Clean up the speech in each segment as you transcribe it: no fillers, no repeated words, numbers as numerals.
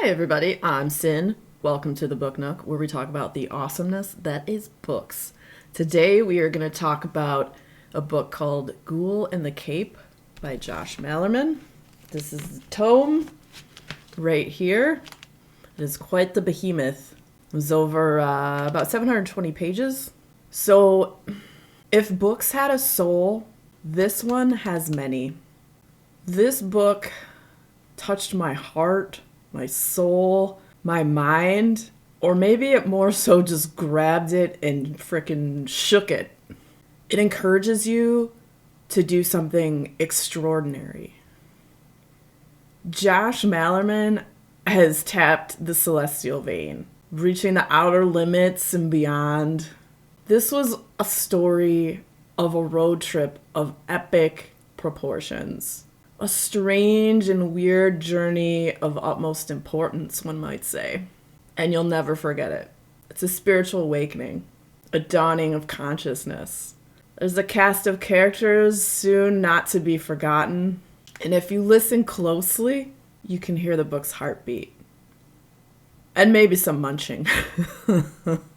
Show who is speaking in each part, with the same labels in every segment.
Speaker 1: Hi everybody, I'm Sin. Welcome to the Book Nook, where we talk about the awesomeness that is books. Today we are going to talk about a book called Ghoul in the Cape by Josh Malerman. This is the tome right here. It is quite the behemoth. It was over about 720 pages. So if books had a soul, this one has many. This book touched my heart, my soul, my mind, or maybe it more so just grabbed it and frickin' shook it. It encourages you to do something extraordinary. Josh Malerman has tapped the celestial vein, reaching the outer limits and beyond. This was a story of a road trip of epic proportions. A strange and weird journey of utmost importance, one might say. And you'll never forget it. It's a spiritual awakening, a dawning of consciousness. There's a cast of characters soon not to be forgotten. And if you listen closely, you can hear the book's heartbeat. And maybe some munching. I'm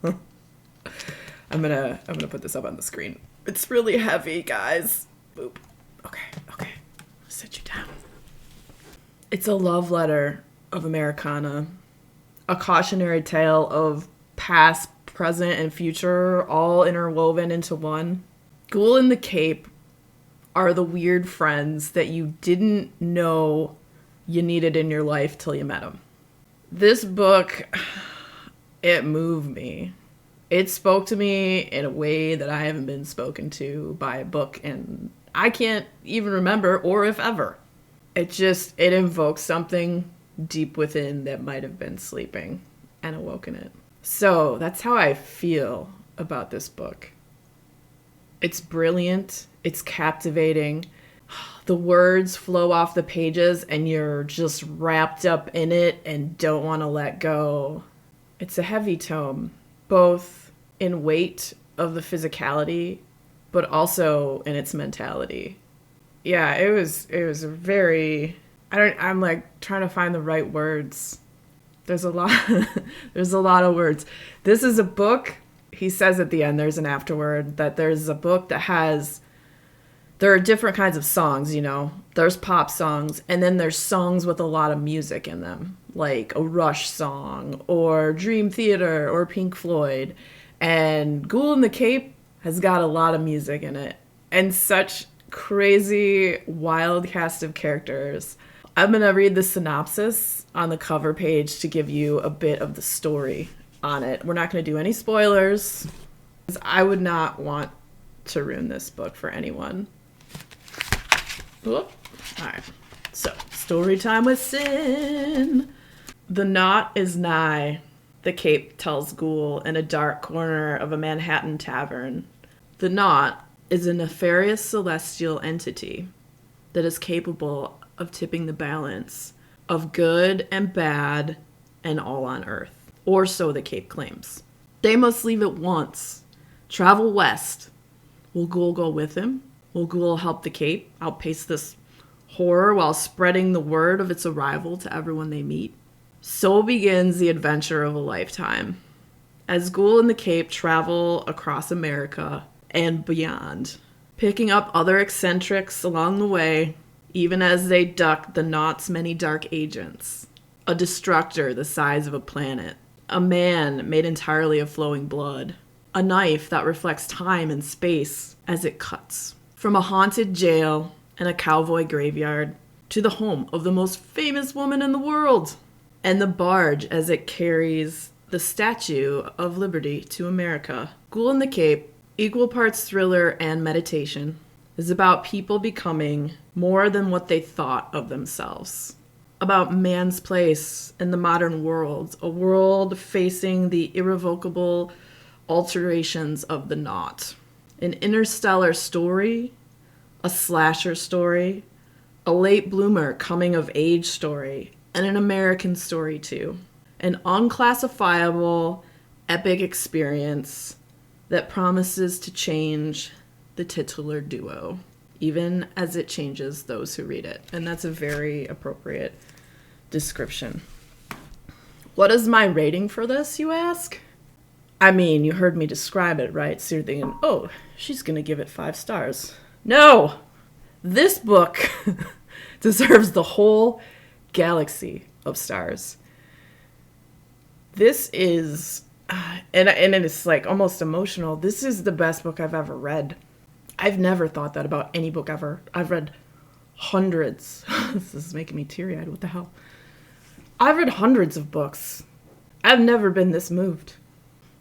Speaker 1: gonna put this up on the screen. It's really heavy, guys. Boop. Okay. Sit you down. It's a love letter of Americana, a cautionary tale of past, present, and future all interwoven into one. Ghoul in the Cape are the weird friends that you didn't know you needed in your life till you met them. This book, it moved me. It spoke to me in a way that I haven't been spoken to by a book in I can't even remember, or if ever. It invokes something deep within that might have been sleeping and awoken it. So that's how I feel about this book. It's brilliant. It's captivating. The words flow off the pages and you're just wrapped up in it and don't want to let go. It's a heavy tome, both in weight of the physicality but also in its mentality. Yeah, it was a very, I'm like trying to find the right words. There's a lot of words. This is a book, he says at the end, there's an afterword, that there's a book that there are different kinds of songs, There's pop songs, and then there's songs with a lot of music in them, like a Rush song, or Dream Theater, or Pink Floyd. And Ghoul in the Cape has got a lot of music in it and such crazy, wild cast of characters. I'm going to read the synopsis on the cover page to give you a bit of the story on it. We're not going to do any spoilers, because I would not want to ruin this book for anyone. Whoop. All right. So, story time with Sin. The knot is nigh, the Cape tells Ghoul in a dark corner of a Manhattan tavern. The knot is a nefarious celestial entity that is capable of tipping the balance of good and bad and all on Earth. Or so the Cape claims. They must leave at once. Travel west. Will Ghoul go with him? Will Ghoul help the Cape outpace this horror while spreading the word of its arrival to everyone they meet? So begins the adventure of a lifetime. As Ghoul in the Cape travel across America and beyond, picking up other eccentrics along the way, even as they duck the knot's many dark agents. A destructor the size of a planet. A man made entirely of flowing blood. A knife that reflects time and space as it cuts. From a haunted jail and a cowboy graveyard to the home of the most famous woman in the world. And the barge as it carries the Statue of Liberty to America. Ghoul in the Cape, equal parts thriller and meditation, is about people becoming more than what they thought of themselves. About man's place in the modern world, a world facing the irrevocable alterations of the knot. An interstellar story, a slasher story, a late bloomer coming of age story, and an American story too. An unclassifiable, epic experience that promises to change the titular duo, even as it changes those who read it. And that's a very appropriate description. What is my rating for this, you ask? I mean, you heard me describe it, right? So you're thinking, oh, she's going to give it 5 stars. No! This book deserves the whole galaxy of stars. This is, and it's like almost emotional. This is the best book I've ever read. I've never thought that about any book ever. I've read hundreds. This is making me teary-eyed. What the hell? I've read hundreds of books. I've never been this moved.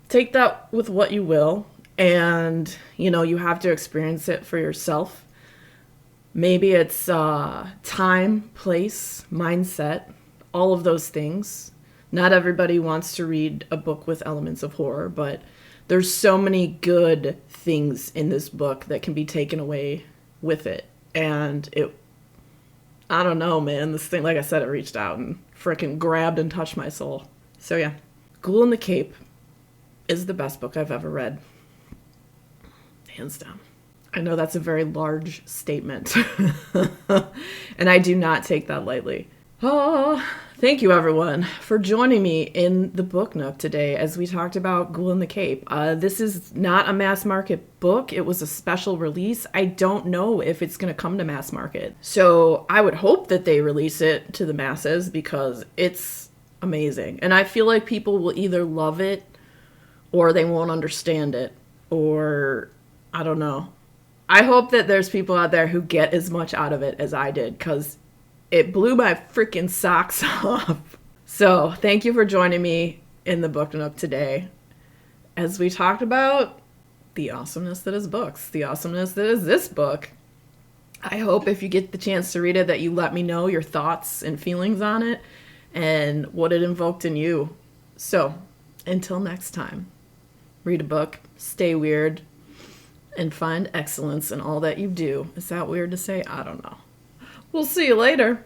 Speaker 1: Take that with what you will, and, you have to experience it for yourself. Maybe it's time, place, mindset, all of those things. Not everybody wants to read a book with elements of horror, but there's so many good things in this book that can be taken away with it. And I don't know, man. This thing, like I said, it reached out and freaking grabbed and touched my soul. So yeah, Ghoul in the Cape is the best book I've ever read. Hands down. I know that's a very large statement, and I do not take that lightly. Oh, thank you everyone for joining me in the Book Nook today as we talked about Ghoul in the Cape. This is not a mass market book. It was a special release. I don't know if it's going to come to mass market. So I would hope that they release it to the masses because it's amazing. And I feel like people will either love it or they won't understand it, or I don't know. I hope that there's people out there who get as much out of it as I did, because it blew my freaking socks off. So thank you for joining me in the Book Nook today as we talked about the awesomeness that is books, the awesomeness that is this book. I hope if you get the chance to read it that you let me know your thoughts and feelings on it and what it invoked in you. So until next time, read a book, stay weird, and find excellence in all that you do. Is that weird to say? I don't know. We'll see you later.